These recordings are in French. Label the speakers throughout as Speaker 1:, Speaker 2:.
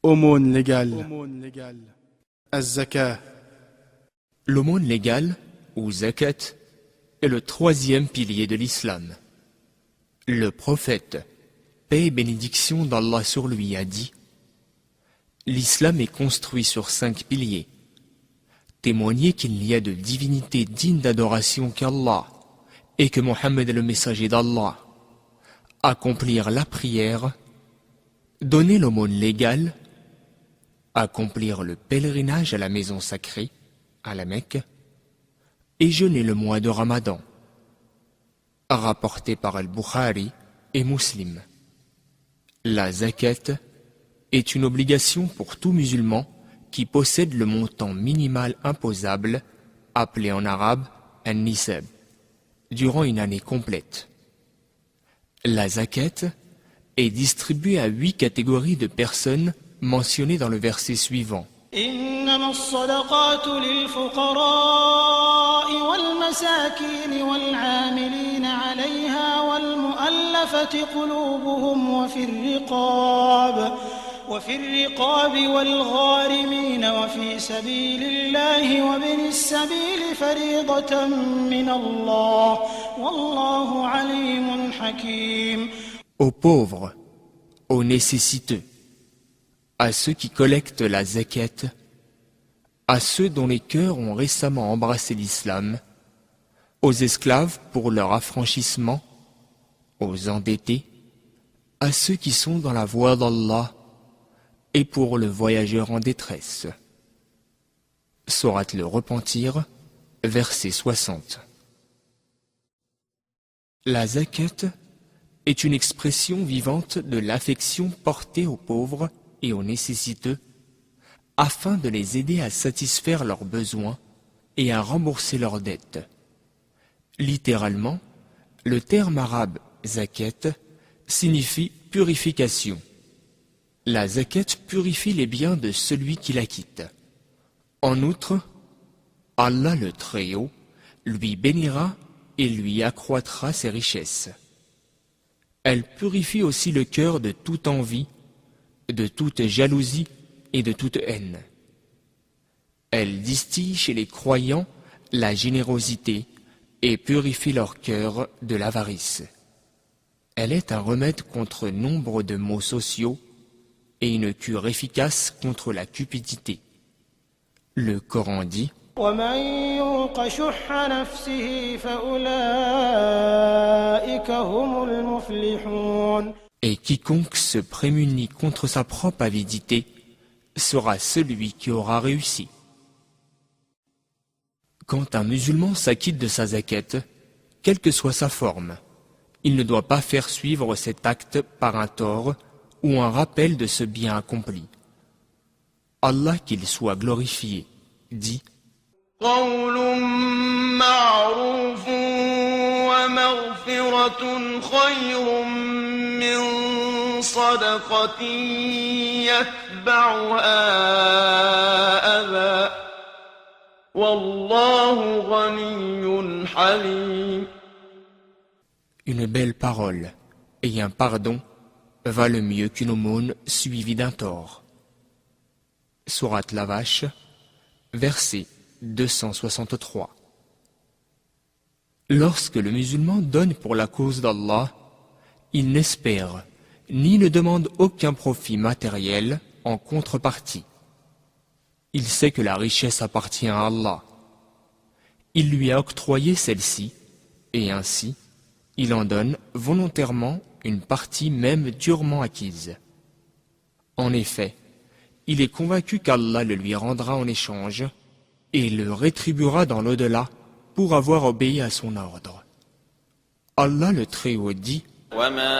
Speaker 1: Aumône légale. Az-Zakah.
Speaker 2: L'aumône légale, ou zakat, est le troisième pilier de l'islam. Le prophète, paix et bénédiction d'Allah sur lui, a dit: l'islam est construit sur 5 piliers. Témoigner qu'il n'y a de divinité digne d'adoration qu'Allah et que Mohammed est le messager d'Allah. Accomplir la prière, donner l'aumône légale, accomplir le pèlerinage à la maison sacrée, à la Mecque, et jeûner le mois de Ramadan. Rapporté par Al-Bukhari et Muslim. La zakat est une obligation pour tout musulman qui possède le montant minimal imposable, appelé en arabe an-nisab, durant une année complète. La zakat est distribuée à 8 catégories de personnes mentionnées dans le verset suivant.
Speaker 3: إنما الصدقات للفقراء والمساكين والعاملين عليها والمؤلفة قلوبهم وفي الرقاب والغارمين وفي سبيل الله وابن السبيل فريضة من الله والله عليم حكيم.
Speaker 2: Aux pauvres, aux nécessiteux, à ceux qui collectent la zakat, à ceux dont les cœurs ont récemment embrassé l'islam, aux esclaves pour leur affranchissement, aux endettés, à ceux qui sont dans la voie d'Allah et pour le voyageur en détresse. Sourate le Repentir, verset 60. La zakat est une expression vivante de l'affection portée aux pauvres et aux nécessiteux, afin de les aider à satisfaire leurs besoins et à rembourser leurs dettes. Littéralement, le terme arabe zakat signifie purification. La zakat purifie les biens de celui qui la quitte. En outre, Allah le Très-Haut lui bénira et lui accroîtra ses richesses. Elle purifie aussi le cœur de toute envie, de toute jalousie et de toute haine. Elle distille chez les croyants la générosité et purifie leur cœur de l'avarice. Elle est un remède contre nombre de maux sociaux et une cure efficace contre la cupidité. Le Coran dit:
Speaker 3: ومن يوق شح نفسه فأولئك هم المفلحون.
Speaker 2: Et quiconque se prémunit contre sa propre avidité sera celui qui aura réussi. Quand un musulman s'acquitte de sa zakat, quelle que soit sa forme, il ne doit pas faire suivre cet acte par un tort ou un rappel de ce bien accompli. Allah, qu'il soit glorifié, dit:
Speaker 4: قول معروف ومغفرة خير من صدقة يتبعها أذى والله غني حليم.
Speaker 2: Une belle parole et un pardon valent mieux qu'une aumône suivie d'un tort. Sourate la Vache, verset 263. Lorsque le musulman donne pour la cause d'Allah, il n'espère ni ne demande aucun profit matériel en contrepartie. Il sait que la richesse appartient à Allah. Il lui a octroyé celle-ci, et ainsi, il en donne volontairement une partie même durement acquise. En effet, il est convaincu qu'Allah le lui rendra en échange et le rétribuera dans l'au-delà pour avoir obéi à son ordre. Allah le Très-Haut dit:
Speaker 5: وما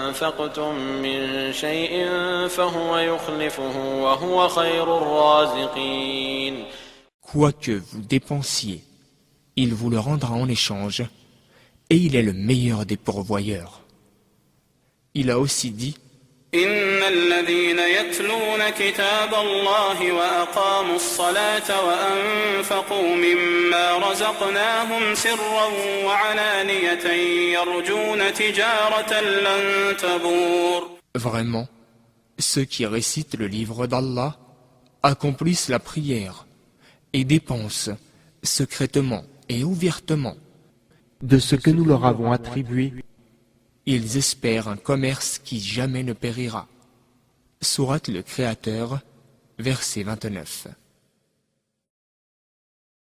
Speaker 5: أنفقتم من شيء فهو يخلفه وهو خير الرازقين.
Speaker 2: Quoi que vous dépensiez, il vous le rendra en échange, et il est le meilleur des pourvoyeurs. Il a aussi dit:
Speaker 5: إن الذين يتلون كتاب الله وأقاموا الصلاة وأنفقوا مما رزقناهم سرا وعلانية يرجون تجارة لن تبور.
Speaker 2: Vraiment, Ceux qui récitent le livre d'Allah accomplissent la prière et dépensent secrètement et ouvertement
Speaker 1: de ce que nous leur avons attribué.
Speaker 2: Ils espèrent un commerce qui jamais ne périra. Sourate le Créateur, verset 29.